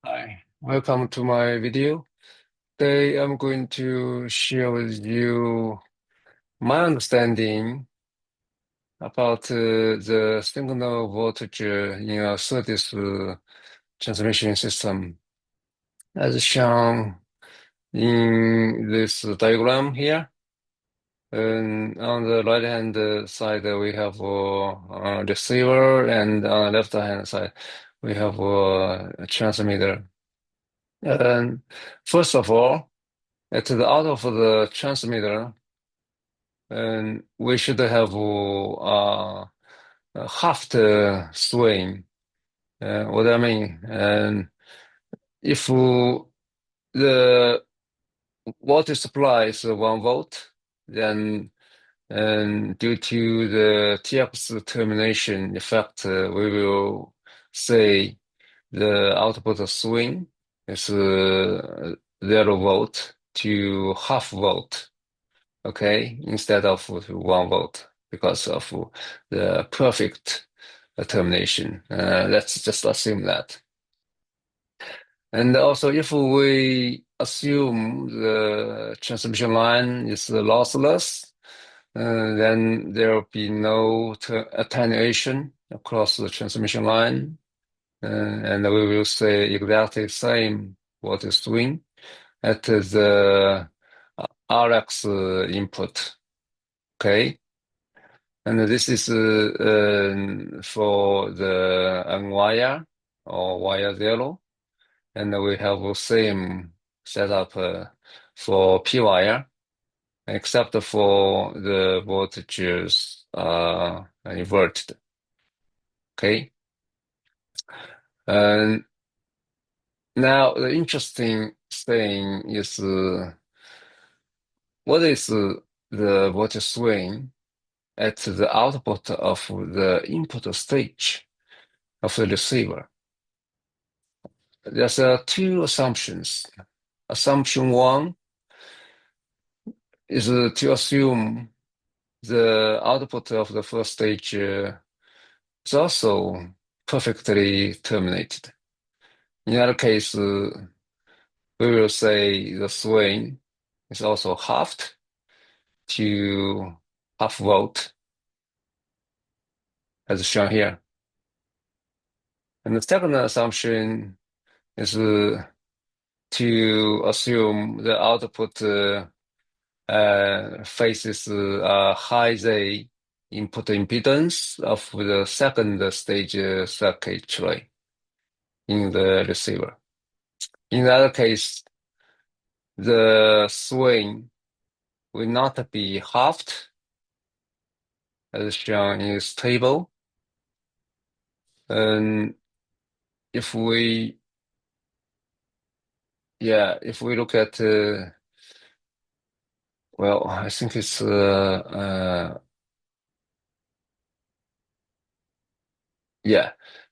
Hi, welcome to my video. Today I'm going to share with you my understanding about the signal voltage in a SerDes transmission system. As shown in this diagram here, and on the right-hand side we have a receiver, and on the left-hand side we have a transmitter. And first of all, at the out of the transmitter, and we should have a half the swing. What I mean, and if the water supply is 1 volt, then and due to the TX termination effect, we will say the output swing is 0 volt to half volt. Okay, instead of 1 volt because of the perfect termination. Let's just assume that. And also, if we assume the transmission line is lossless, then there will be no attenuation across the transmission line, and we will say exactly the same voltage swing at the RX input. Okay, and this is for the N wire or wire 0, and we have the same setup for P wire, except for the voltages inverted. Okay, and now the interesting thing is what is the voltage swing at the output of the input stage of the receiver? There's two assumptions. Assumption one is to assume the output of the first stage is also perfectly terminated. In that case, we will say the swing is also halved to half volt, as shown here. And the second assumption is to assume the output faces a high Z input impedance of the second stage circuitry in the receiver. In that case, the swing will not be halved, as shown in this table. And if we look at well, I think it's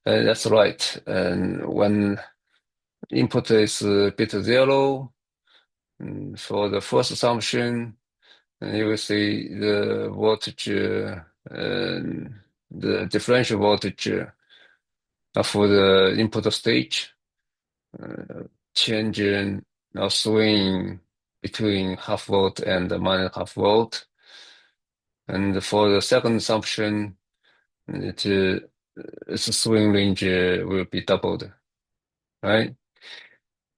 that's right. And when input is bit 0, for the first assumption, you will see the voltage, the differential voltage for the input stage changing or swing between half volt and minus half volt. And for the second assumption, its swing range will be doubled, right?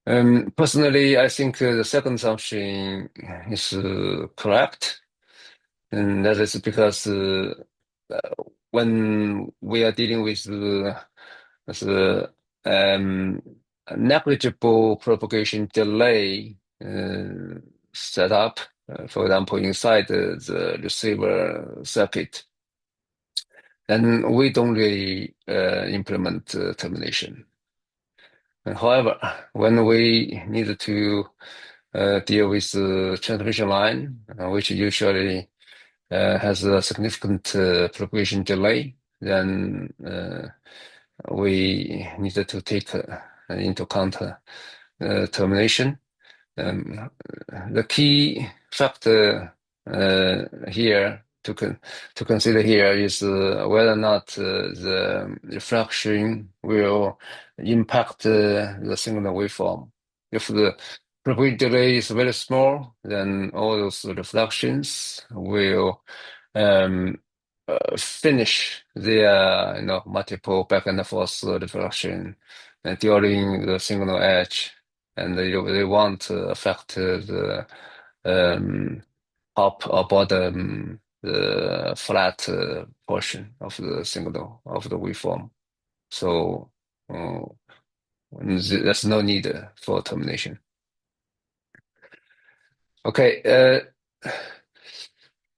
Personally, I think the second assumption is correct, and that is because when we are dealing with the negligible propagation delay setup, for example, inside the receiver circuit, then we don't really implement termination. However, when we need to deal with the transmission line, which usually has a significant propagation delay, then we need to take into account termination. The key factor here to consider here is whether or not the reflection will impact the signal waveform. If the probability delay is very small, then all those reflections will um, finish their multiple back and forth reflection during the signal edge, and they won't affect the um, top or bottom the flat portion of the signal of the waveform. So uh, there's no need for termination. Okay,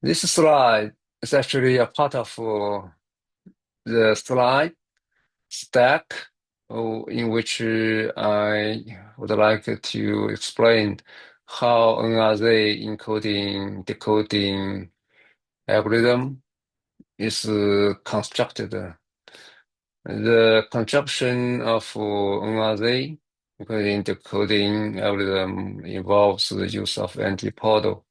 this slide is actually a part of the slide stack in which I would like to explain how NRZ encoding decoding algorithm is constructed. The construction of NRZ encoding decoding algorithm involves the use of antipodal.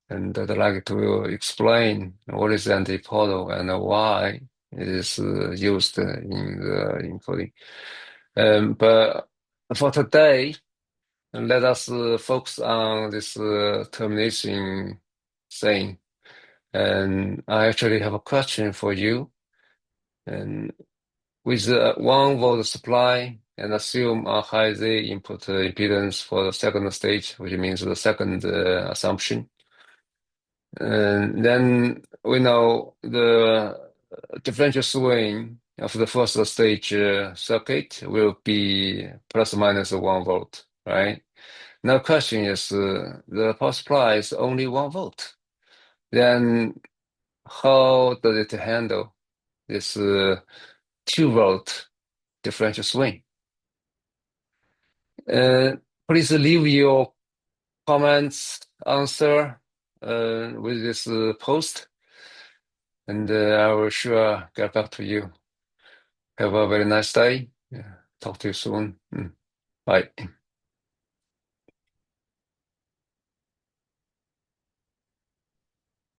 And I'd like to explain what is antipodal and why it is used in the encoding. But for today, let us focus on this termination thing. And I actually have a question for you. And with a 1 volt supply and assume a high Z input impedance for the second stage, which means the second assumption. And then we know the differential swing of the first stage circuit will be plus or minus 1 volt, right? Now question is, the power supply is only 1 volt. Then how does it handle this 2 volt differential swing? Please leave your comments, answer with this post, and I will sure get back to you. Have a very nice day. Yeah. Talk to you soon. Bye.